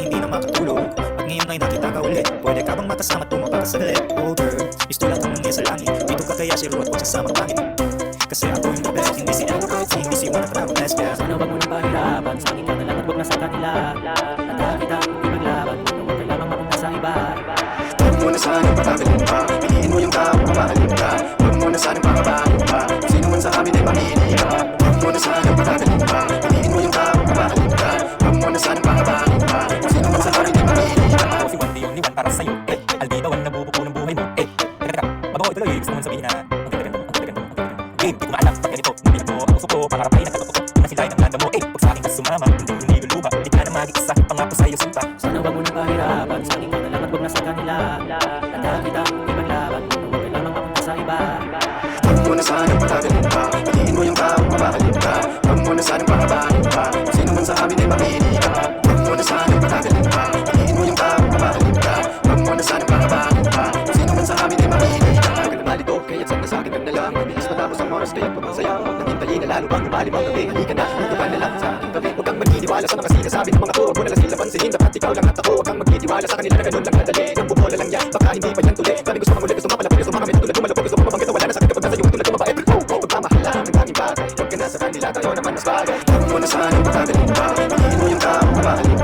hindi na makatulog. At ngayon ay nakita ka ulit, pwede ka bang makasama tumapa ka saglit? Oh girl, gusto lang ng niya sa langit, dito ka kaya si Ruth, huwag siya sa pangit. Kasi ako yung the best, hindi si Edward, hindi si one of the best, yeah. Sana wag mo nang pahirapan, sa akin ka na lang at wag na sa kanila. At kita kung di maglaban, huwag kailangan mapunta sa iba. Huwag mo na sanang patagalin pa, piliin mo yung tao mamahalin ka. Huwag mo na sanang pangabahan pa, sino man sa amin ay mamili ka. Huwag mo na sanang patagalin pa, piliin mo yung tao mamahalin ka. Huwag mo na sanang pangabahan pa, sino man sa amin ay mamili ka. Ako si one, the only one para sa'yo. Albiba, one na bubuko ng buhay mo. Teka, mabaho ituloy. Gusto mo man sabihin na ang ganda-ganda. Game, di ko maalam. Pag ganito, nabihan mo ang puso ko. Pangarap ay nakatutok. Nasilay ng landa mo. Huwag sa akin ka sumama. Hindi niluluha. Di ka na mag-iisa. Pangako sa'yo sinta. Sana wag mo nang pahirapan, sa akin ka na lang at wag na sa kanila. At kita kung di maglaban, huwag kailangan mapunta sa iba. Huwag mo na sanang patagalin pa, piliin mo yung tao mamahalin ka. Huwag mo na sanang pangabahan pa, sino man sa amin ay mamili ka. Huwag mo na sanang patagalin pa, piliin mo yung tao mamahalin ka. Huwag mo na sanang pangabahan pa, sino man sa amin ay mamili ka. Huwag na malito, kaya't sana sa akin kang nalang. Mabilis matapos ang oras, kaya't pumasaya. Huwag nang hintayin na lalo pang lumalim ang gabi. Halika na, dito ka na lang sa aking gabi. Huwag kang magtitiwala sa mga sinasabi ng mga to. Huwag mo na lang sila pansin, dapat ikaw lang at ako. Huwag kang magtitiwala sa kanila na ganun lang kadali. Nang bumola lang yan, baka hindi pa yan tuloy. Sabi gusto mong ulit, gusto mapalapit, gusto makamit tulad lumalapog, gusto mapabangkit na wala na sakit kapag nasa iyo tulad ng babae. Pagmamahal lang ang tanging bagay. Huwag ka na sa kanila, tayo naman mas bagay. Huwag mo na sanang patagalin pa, piliin mo yung tao mamahalin